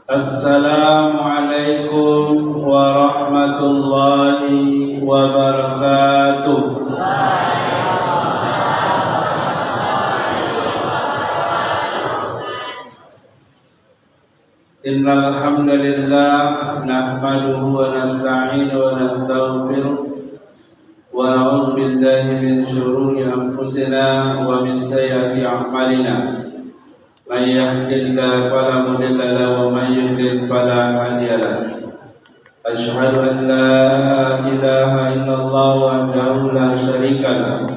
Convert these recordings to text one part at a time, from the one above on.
Assalamualaikum warahmatullahi wabarakatuh. Innal hamdalillah nahmaduhu wa nasta'inuhu wa nastaghfiruh wa na'udzu billahi min shururi anfusina wa min sayyiati a'malina. Man yahdihillahu fala mudilla lahu wa man yudlil fala hadiya lahu. Asyhadu an la ilaha illallah wahdahu la syarika lahu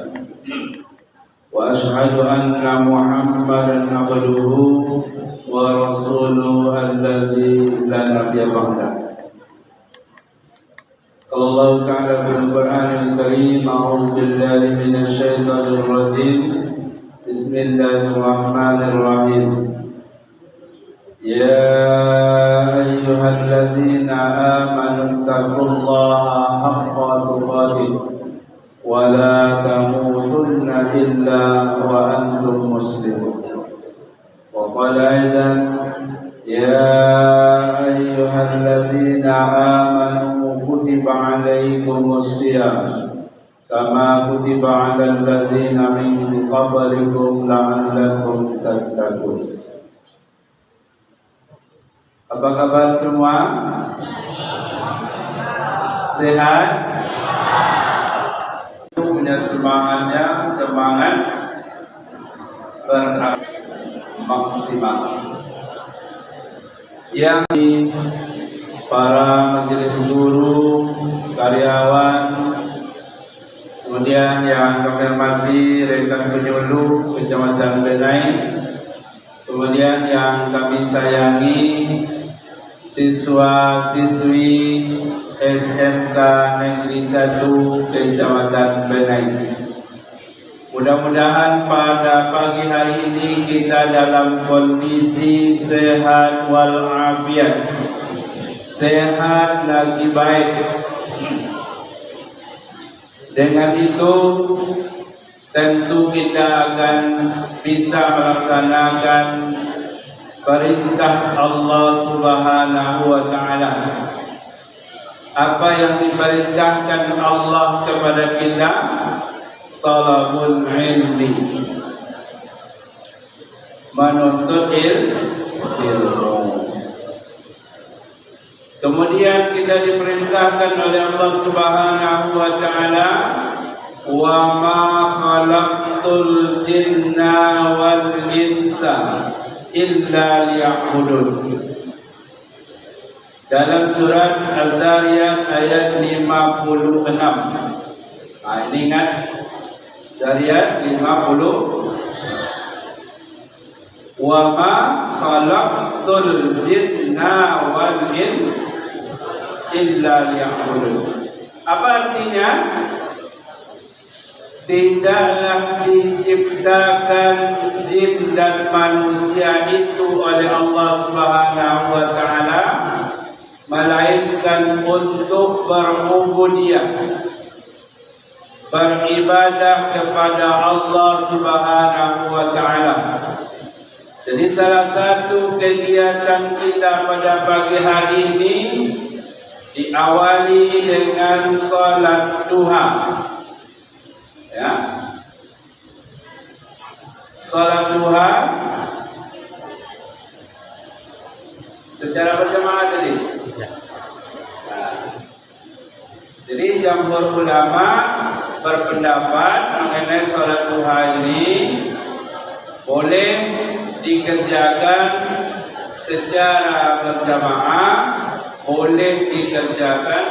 wa asyhadu anna Muhammadan abduhu wa rasuluhu alladzi la nabiyya ba'dahu. Allah Ta'ala fil Qur'anil Karim, a'udzu billahi minasy syaithanir rajim. Bismillahirrahmanirrahim. Ya ayyuhalladzina amanu taqullaha haqqa tuqatih wa la tamutunna illa wa antum muslimun. Wa qala aidan ya ayyuhalladzina amanu kutiba alaikumus shiyam kama kutiba 'alal ladzina min qablikum la'allakum tattaqun. Apa kabar semua? Sehat? Punya semangatnya, semangat maksimal. Yang para majelis guru, karyawan, kemudian yang kami hormati rekan penyuluh Kecamatan Benai, kemudian yang kami sayangi siswa-siswi SMK Negeri 1 Kecamatan Benai. Mudah-mudahan pada pagi hari ini kita dalam kondisi sehat walafiat, sehat lagi baik. Dengan itu tentu kita akan bisa melaksanakan perintah Allah Subhanahu wa Ta'ala. Apa yang diperintahkan Allah kepada kita? Talabul ilmi, menuntut ilmu. Kemudian kita diperintahkan oleh Allah Subhanahu wa Ta'ala, wa ma khalaqtul jinna wal insa illa liya'budun. Dalam surat Az-Zariyat ayat 56. Ini ingat Zariyat 50. Wa ma khalaqtul jinna wal insa illa liya'budun. Apa artinya? Tidaklah diciptakan jin dan manusia itu oleh Allah Subhanahu wa Ta'ala melainkan untuk berubudiyah, beribadah kepada Allah Subhanahu wa Ta'ala. Jadi salah satu kegiatan kita pada pagi hari ini diawali dengan salat duha. Ya. Salat duha secara berjamaah tadi. Jadi jamhur ulama berpendapat mengenai salat duha ini boleh dikerjakan secara berjamaah, boleh dikerjakan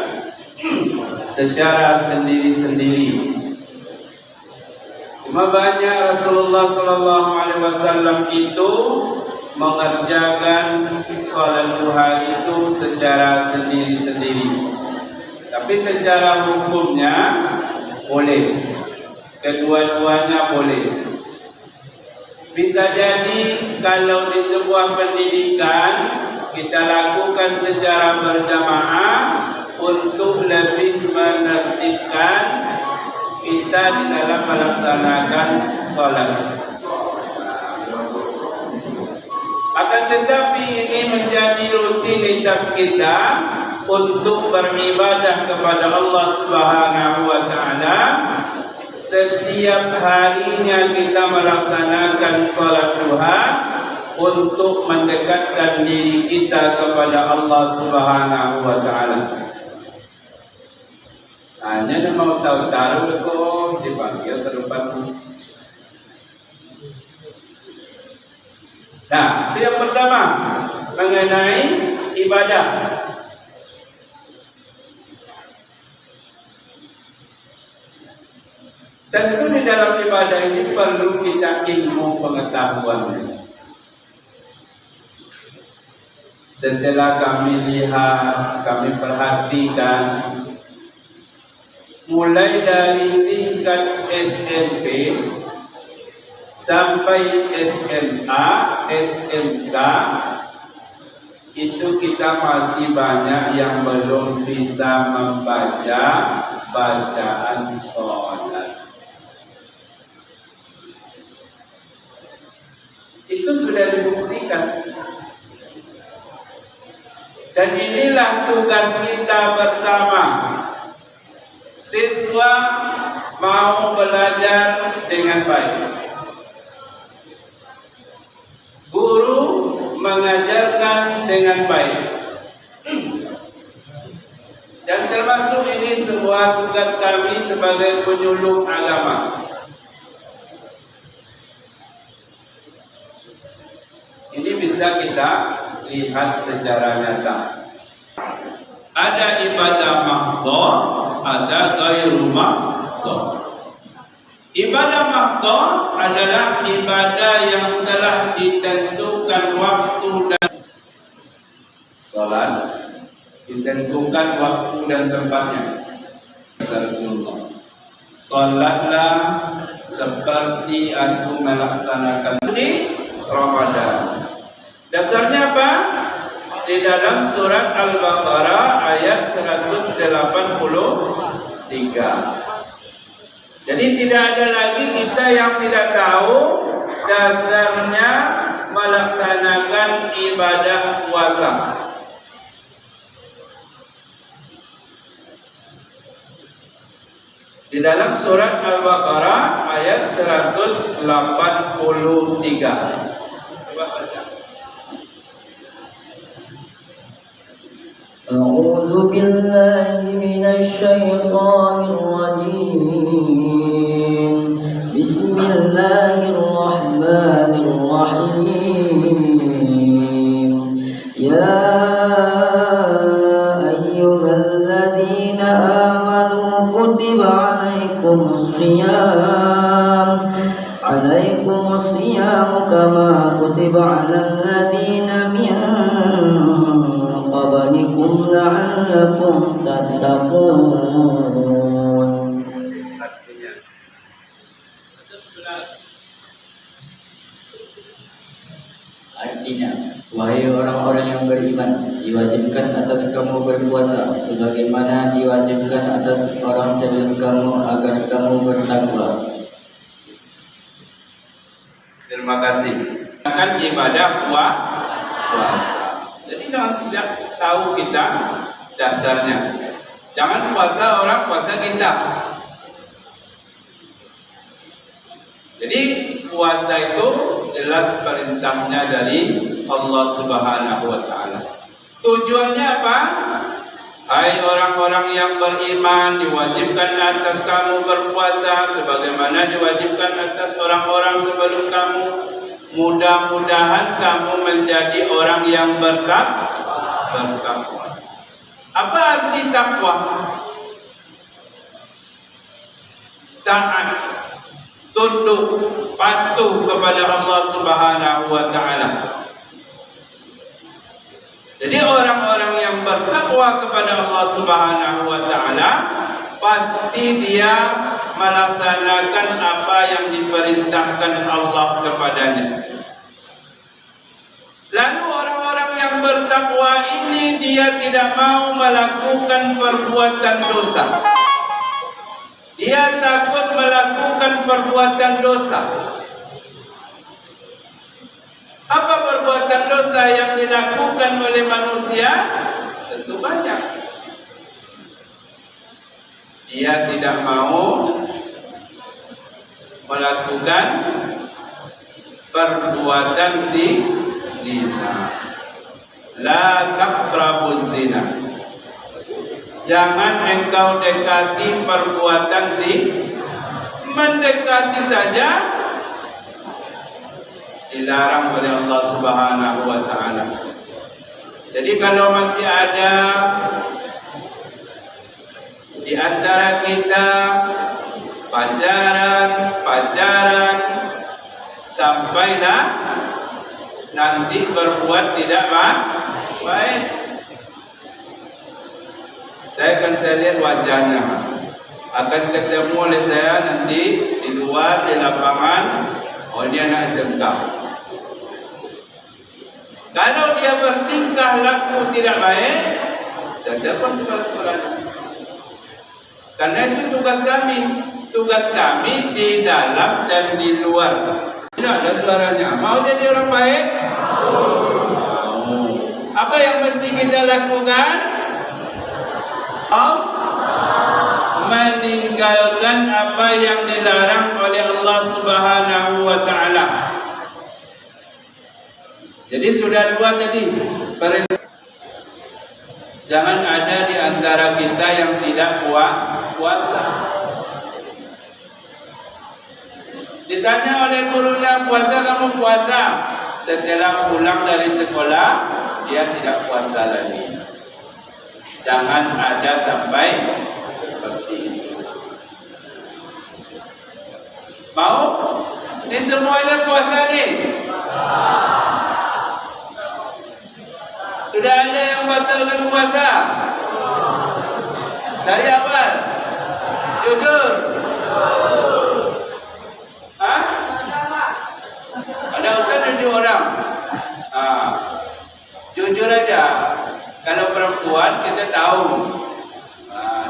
secara sendiri-sendiri. Cuma banyak Rasulullah SAW itu mengerjakan salat duha itu secara sendiri-sendiri. Tapi secara hukumnya boleh, kedua-duanya boleh. Bisa jadi kalau di sebuah pendidikan kita lakukan secara berjamaah untuk lebih menertibkan kita di dalam melaksanakan sholat. Akan tetapi ini menjadi rutinitas kita untuk beribadah kepada Allah Subhanahu wa taala. Setiap harinya kita melaksanakan salat duha untuk mendekatkan diri kita kepada Allah Subhanahu wa taala. Hanya mau tahu-tahu kok dipanggil ke depan. Nah, yang pertama mengenai ibadah. Tentu di dalam ibadah ini perlu kita ilmu pengetahuan. Setelah kami lihat, kami perhatikan, mulai dari tingkat SMP sampai SMA, SMK, itu kita masih banyak yang belum bisa membaca bacaan sholat. Itu sudah dibuktikan. Dan inilah tugas kita bersama. Siswa mau belajar dengan baik. Guru mengajarkan dengan baik. Dan termasuk ini sebuah tugas kami sebagai penyuluh agama. Ini bisa kita lihat secara nyata. Ada ibadah mahdhah, ada ghairu mahdhah. Ibadah mahdhah adalah ibadah yang telah ditentukan waktu dan salat, ditentukan waktu dan tempatnya. Rasulullah, salatlah seperti aku melaksanakan Ramadan. Dasarnya apa? Di dalam surat Al-Baqarah ayat 183. Jadi tidak ada lagi kita yang tidak tahu dasarnya melaksanakan ibadah puasa. Di dalam surat Al-Baqarah ayat 183. Coba baca. أعوذ بالله من الشيطان الرجيم بسم الله الرحمن الرحيم يا أيها الذين آمنوا كتب عليكم الصيام كما كتب على الذين من قبلكم لعلكم تتقون. Artinya, wahai orang-orang yang beriman, diwajibkan atas kamu berpuasa sebagaimana diwajibkan atas orang sebelum kamu agar kamu bertakwa. Terima kasih. Akan ibadah puasa. Jadi jangan tidak tahu kita dasarnya. Jangan puasa orang puasa kita. Jadi puasa itu jelas perintahnya dari Allah Subhanahu wa taala. Tujuannya apa? Hai orang-orang yang beriman, diwajibkan atas kamu berpuasa sebagaimana diwajibkan atas orang-orang sebelum kamu. Mudah-mudahan kamu menjadi orang yang bertakwa. Apa arti takwa? Taat, tunduk, patuh kepada Allah Subhanahu wa taala. Jadi orang-orang yang bertakwa kepada Allah Subhanahu wa taala pasti dia melaksanakan apa yang diperintahkan Allah kepadanya. Lalu orang-orang yang bertakwa ini dia tidak mau melakukan perbuatan dosa. Dia takut melakukan perbuatan dosa. Apa perbuatan dosa-dosa yang dilakukan oleh manusia tentu banyak. Dia tidak mau melakukan perbuatan zina. La taqrabuz zina. Jangan engkau dekati perbuatan zina. Mendekati saja dilarang oleh Allah Subhanahu wa taala. Jadi kalau masih ada di antara kita pacaran sampailah nanti berbuat tidak baik. Saya lihat wajahnya akan ketemu oleh saya nanti di luar di lapangan. Oh, dia anak SMK. Kalau dia bertingkah laku tidak baik, saya telepon kepala sekolah. Karena itu tugas kami. Tugas kami di dalam dan di luar. Tidak ada suaranya. Mau jadi orang baik? Mau. Apa yang mesti kita lakukan? Meninggalkan apa yang dilarang oleh Allah Subhanahu wa taala. Jadi sudah dua tadi. Jangan ada di antara kita yang tidak puasa. Ditanya oleh gurunya, puasa kamu puasa? Setelah pulang dari sekolah, dia tidak puasa lagi. Jangan ada sampai seperti itu. Mau? Ini semuanya puasa nih. Sudah ada yang batalkan puasa? Dari awal? Jujur? Hah? Ada ustaz 7 orang. Jujur aja. Kalau perempuan kita tahu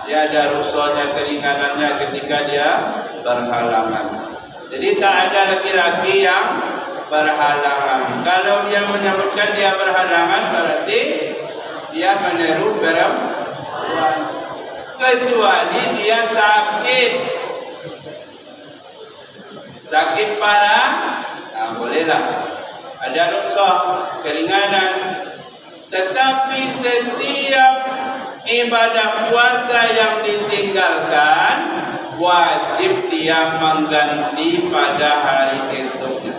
dia ada rukshohnya, keringanannya ketika dia berhalangan. Jadi tak ada laki-laki yang berhalangan. Kalau dia menyebutkan dia berhalangan, berarti dia meniru perempuan. Kecuali dia sakit parah, bolehlah. Ada rukshoh, keringanan. Tetapi setiap ibadah puasa yang ditinggalkan wajib dia mengganti pada hari esoknya,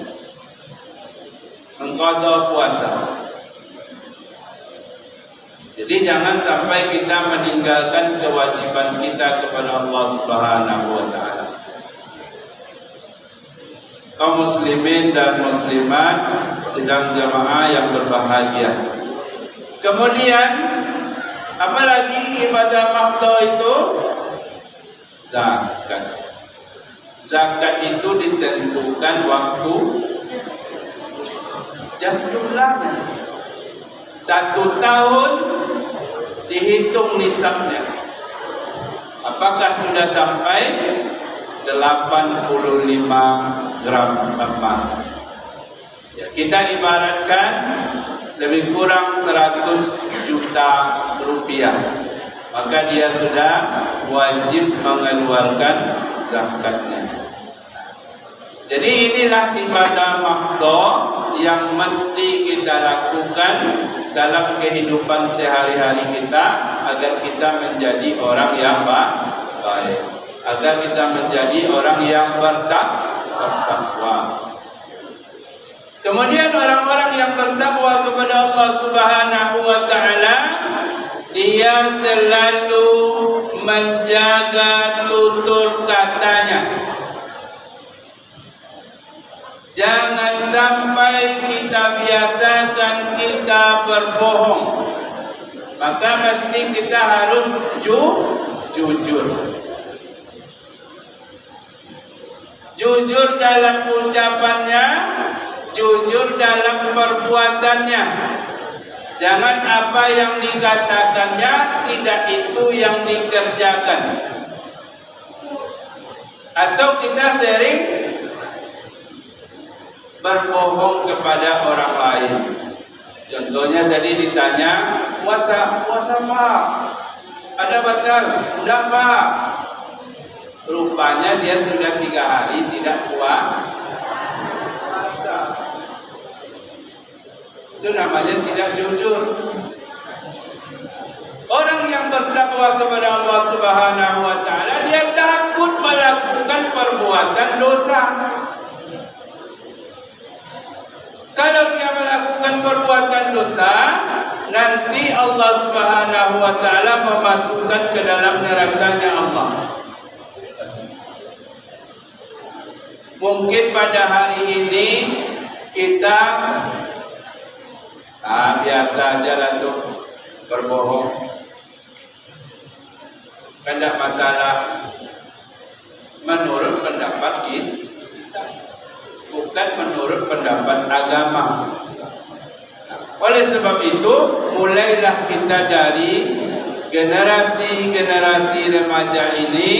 mengqadha puasa. Jadi jangan sampai kita meninggalkan kewajiban kita kepada Allah Subhanahu wa taala. Kaum muslimin dan muslimat sedang jamaah yang berbahagia. Kemudian apalagi ibadah mahdhah itu? Zakat. Zakat itu ditentukan waktu jam jumlahnya. 1 tahun dihitung nisabnya. Apakah sudah sampai 85 gram emas? Ya, kita ibaratkan lebih kurang 100 juta rupiah. Maka dia sudah wajib mengeluarkan zakatnya. Jadi inilah ibadah mahdhah yang mesti kita lakukan dalam kehidupan sehari-hari kita agar kita menjadi orang yang baik, agar kita menjadi orang yang bertakwa. Kemudian orang-orang yang bertakwa kepada Allah Subhanahu wa taala, dia selalu menjaga tutur katanya. Jangan sampai kita biasakan kita berbohong. Maka mesti kita harus jujur. Jujur dalam ucapannya, jujur dalam perbuatannya. Jangan apa yang dikatakannya tidak itu yang dikerjakan. Atau kita sering berbohong kepada orang lain. Contohnya tadi ditanya, puasa Pak, ada batal? Enggak Pak. Rupanya dia sudah 3 hari tidak puasa. Itu namanya tidak jujur. Orang yang bertakwa kepada Allah Subhanahu wa taala, dia takut melakukan perbuatan dosa. Kalau dia melakukan perbuatan dosa, nanti Allah Subhanahu wa taala memasukkan ke dalam neraka-Nya Allah. Mungkin pada hari ini kita biasa aja lah tuh berbohong. Kan tidak masalah menurut pendapat kita, bukan menurut pendapat agama. Oleh sebab itu, mulailah kita dari generasi remaja ini,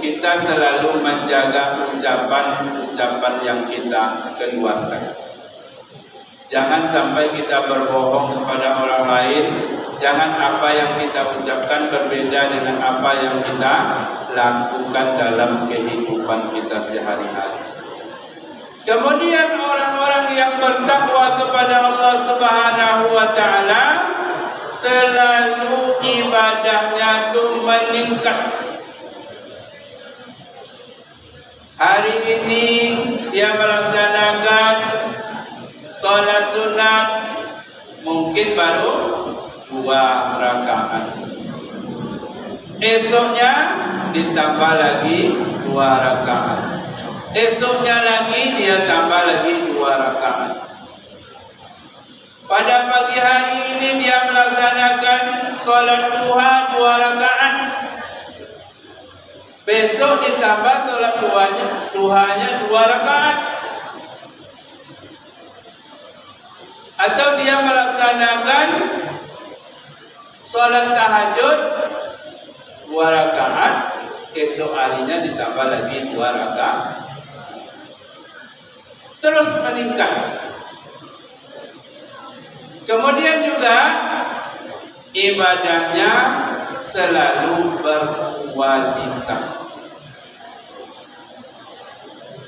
kita selalu menjaga ucapan-ucapan yang kita keluarkan. Jangan sampai kita berbohong kepada orang lain. Jangan apa yang kita ucapkan berbeda dengan apa yang kita lakukan dalam kehidupan kita sehari-hari. Kemudian orang-orang yang bertakwa kepada Allah Subhanahu wa taala, selalu ibadahnya itu meningkat. Hari ini dia melaksanakan sholat sunat mungkin baru 2 rakaat. Esoknya ditambah lagi 2 rakaat. Esoknya lagi dia tambah lagi 2 rakaat. Pada pagi hari ini dia melaksanakan sholat duha 2 rakaat. Besok ditambah sholat duhanya 2 rakaat. Atau dia melaksanakan sholat tahajud 2 rakaat, esok harinya ditambah lagi 2 rakaat. Terus meningkat. Kemudian juga ibadahnya selalu berkualitas.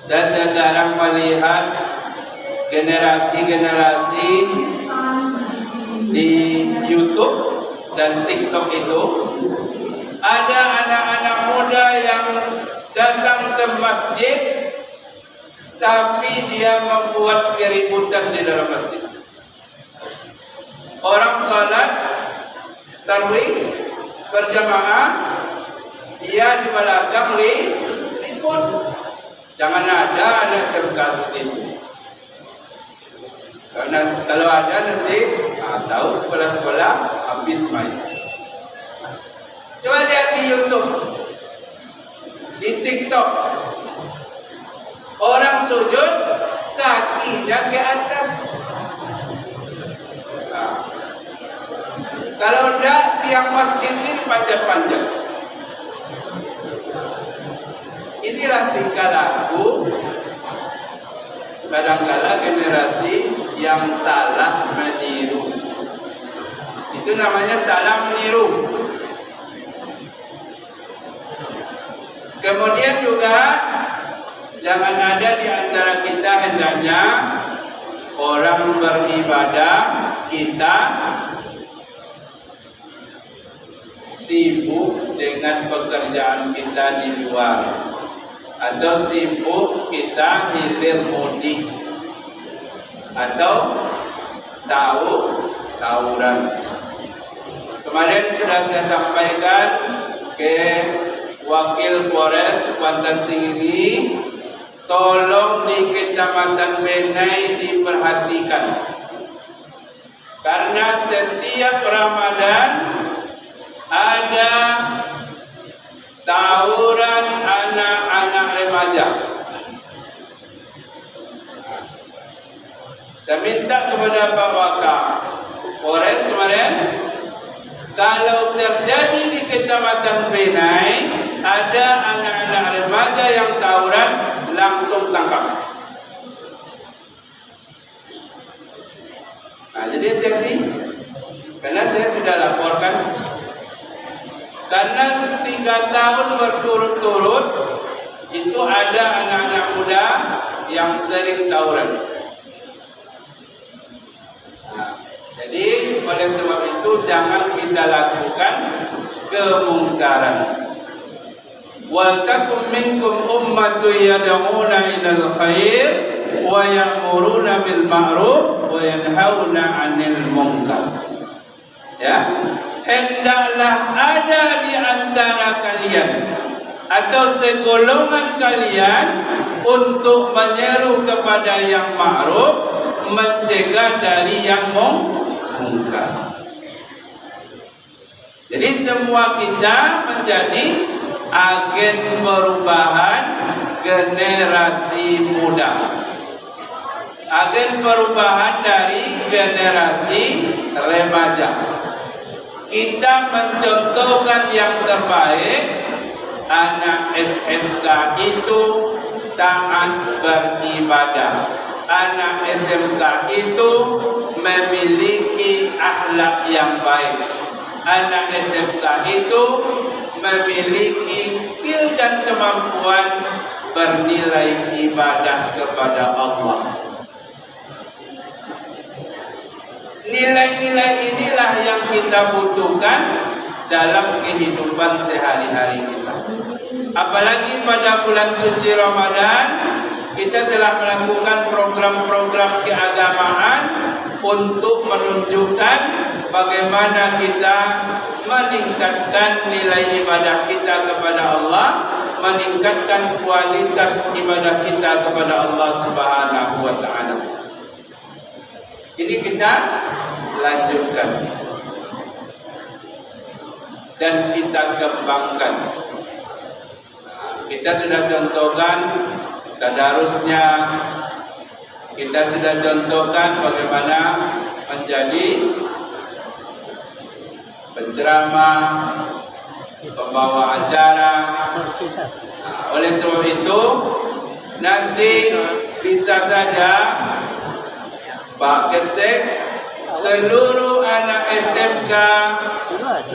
Saya sekarang melihat generasi-generasi di YouTube dan TikTok itu, ada anak-anak muda yang datang ke masjid tapi dia membuat keributan di dalam masjid. Orang salat tarawih berjamaah, dia di belakang ribut. Jangan ada anak serta seperti itu. Karena kalau ada nanti tahu sekolah-sekolah habis main. Coba lihat di YouTube, di TikTok, orang sujud kakinya ke atas. Nah, kalau enggak, tiang masjid ini panjang-panjang. Inilah tingkah laku kadang-kala generasi yang salah meniru. Itu namanya salah meniru. Kemudian juga jangan ada di antara kita hendaknya orang beribadah kita sibuk dengan pekerjaan kita di luar, atau sibuk kita hilir mudik, atau tawuran. Kemarin sudah saya sampaikan ke Wakil Polres Banten Singgi, tolong di Kecamatan Benai diperhatikan, karena setiap Ramadan ada tawuran anak-anak remaja. Saya minta kepada Pak Wakil Polres kemarin, kalau terjadi di Kecamatan Benai ada anak-anak remaja yang tawuran, langsung tangkap. Nah, jadi hati-hati. Karena saya sudah laporkan. Karena 3 tahun berturut-turut itu ada anak-anak muda yang sering tawuran. Nah, jadi oleh sebab itu jangan kita lakukan kemungkaran. Wal takum minkum ummatun yad'una ilal khair wa ya'muruna bil ma'ruf wa yanhauna 'anil munkar. Ya, hendaklah ada di antara kalian atau segolongan kalian untuk menyeru kepada yang ma'ruf, mencegah dari yang mungkar. Jadi semua kita menjadi agen perubahan generasi muda, agen perubahan dari generasi remaja. Kita mencontohkan yang terbaik. Anak SMK itu taat beribadah. Anak SMK itu memiliki akhlak yang baik. Anak SMK itu memiliki skill dan kemampuan bernilai ibadah kepada Allah. Nilai-nilai inilah yang kita butuhkan dalam kehidupan sehari-hari kita. Apalagi pada bulan suci Ramadan, kita telah melakukan program-program keagamaan untuk menunjukkan bagaimana kita meningkatkan nilai ibadah kita kepada Allah, meningkatkan kualitas ibadah kita kepada Allah Subhanahu wa taala. Ini kita lanjutkan dan kita kembangkan. Kita sudah contohkan tadarusnya, kita sudah contohkan bagaimana menjadi penceramah, pembawa acara. Oleh sebab itu nanti bisa saja Pak Kepsek, seluruh anak SMK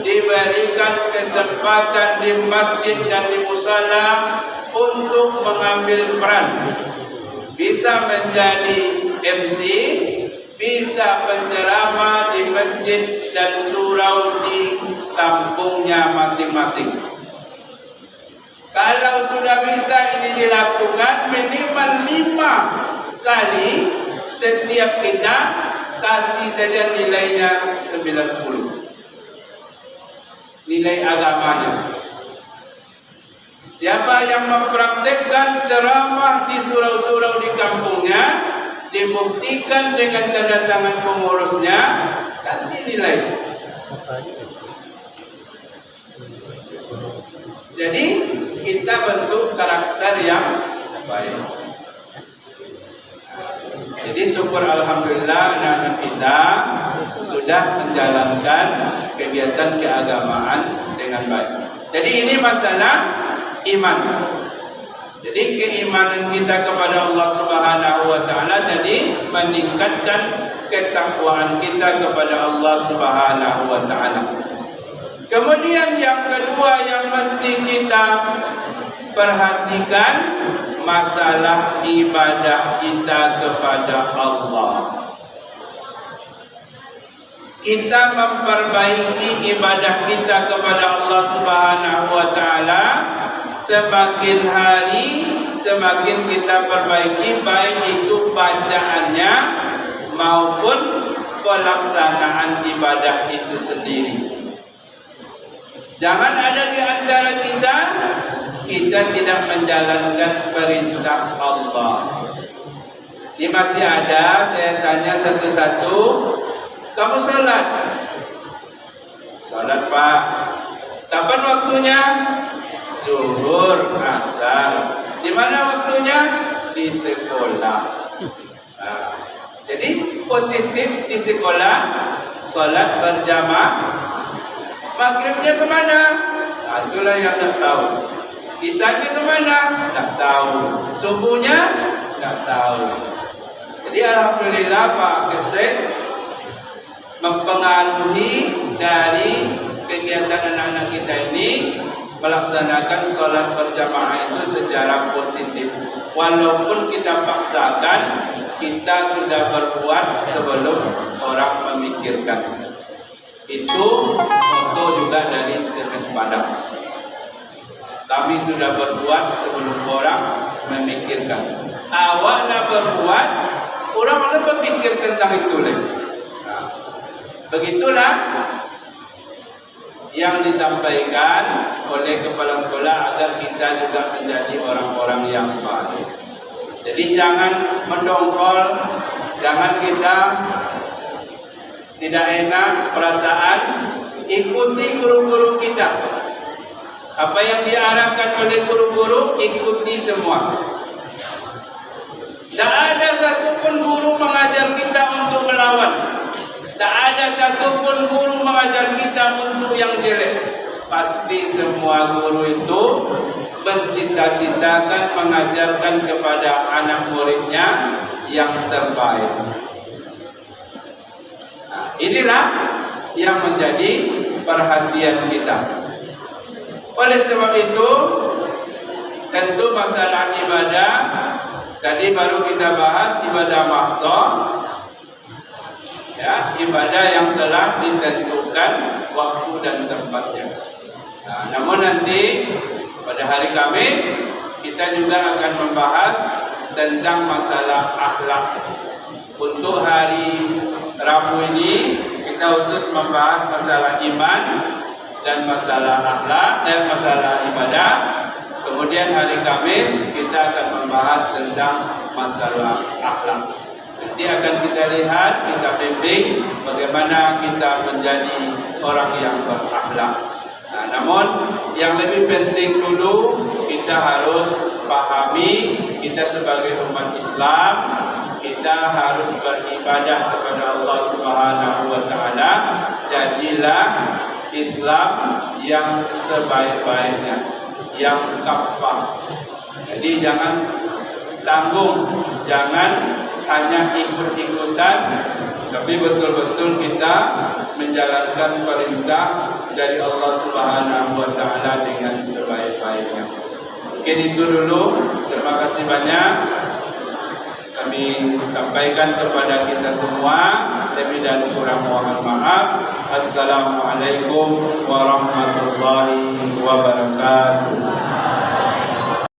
diberikan kesempatan di masjid dan di musala untuk mengambil peran. Bisa menjadi MC, bisa penceramah di masjid dan surau di kampungnya masing-masing. Kalau sudah bisa ini dilakukan minimal 5 kali, setiap kita kasih saja nilainya 90. Nilai agamanya. Siapa yang mempraktekkan ceramah di surau-surau di kampungnya, dibuktikan dengan tanda tangan pengurusnya, kasih nilai. Jadi kita bentuk karakter yang baik. Jadi syukur alhamdulillah anak-anak kita sudah menjalankan kegiatan keagamaan dengan baik. Jadi ini masalah iman. Jadi keimanan kita kepada Allah Subhanahu wa taala jadi meningkatkan ketakwaan kita kepada Allah Subhanahu wa taala. Kemudian yang kedua yang mesti kita perhatikan masalah ibadah kita kepada Allah. Kita memperbaiki ibadah kita kepada Allah Subhanahu wa taala, semakin hari semakin kita perbaiki, baik itu bacaannya maupun pelaksanaan ibadah itu sendiri. Jangan ada di antara kita tidak menjalankan perintah Allah. Ini masih ada, saya tanya satu-satu. Kamu salat? Salat Pak. Kapan waktunya? Zuhur, asar. Di mana waktunya? Di sekolah. Nah, jadi positif di sekolah, salat berjamaah. Maghribnya kemana? Nah, itulah yang tak tahu. Isanya kemana? Tak tahu. Subuhnya? Tak tahu. Jadi alhamdulillah Pak Kepsek, paruhi dari kegiatan anak-anak kita ini melaksanakan sholat berjamaah itu secara positif. Walaupun kita paksakan, kita sudah berbuat sebelum orang memikirkan. Itu foto juga dari Sirkuit Padang. Kami sudah berbuat sebelum orang memikirkan. Awalnya berbuat, orang berpikir tentang itu. Nah, begitulah yang disampaikan oleh kepala sekolah agar kita juga menjadi orang-orang yang baik. Jadi jangan mendongkol, jangan kita tidak enak perasaan, ikuti guru-guru kita. Apa yang diarahkan oleh guru-guru, ikuti semua. Tak ada satupun guru mengajar kita untuk melawan. Tak ada satupun guru mengajar kita untuk yang jelek. Pasti semua guru itu mencita-citakan mengajarkan kepada anak muridnya yang terbaik. Nah, inilah yang menjadi perhatian kita. Oleh sebab itu, tentu masalah ibadah, tadi baru kita bahas ibadah mahdhah, ya, ibadah yang telah ditentukan waktu dan tempatnya. Nah, namun nanti pada hari Kamis kita juga akan membahas tentang masalah akhlak. Untuk hari Rabu ini kita khusus membahas masalah iman dan masalah akhlak dan masalah ibadah. Kemudian hari Kamis kita akan membahas tentang masalah akhlak. Nanti akan kita lihat, kita bimbing bagaimana kita menjadi orang yang berakhlak. Nah, namun yang lebih penting dulu kita harus pahami, kita sebagai umat Islam, kita harus beribadah kepada Allah Subhanahu wa taala. Jadilah Islam yang sebaik-baiknya, yang kafah. Jadi jangan tanggung, jangan hanya ikut-ikutan, tapi betul-betul kita menjalankan perintah dari Allah Subhanahu wa taala dengan sebaik-baiknya. Mungkin itu dulu. Terima kasih banyak kami sampaikan kepada kita semua. Lebih dan kurang mohon maaf. Assalamualaikum warahmatullahi wabarakatuh.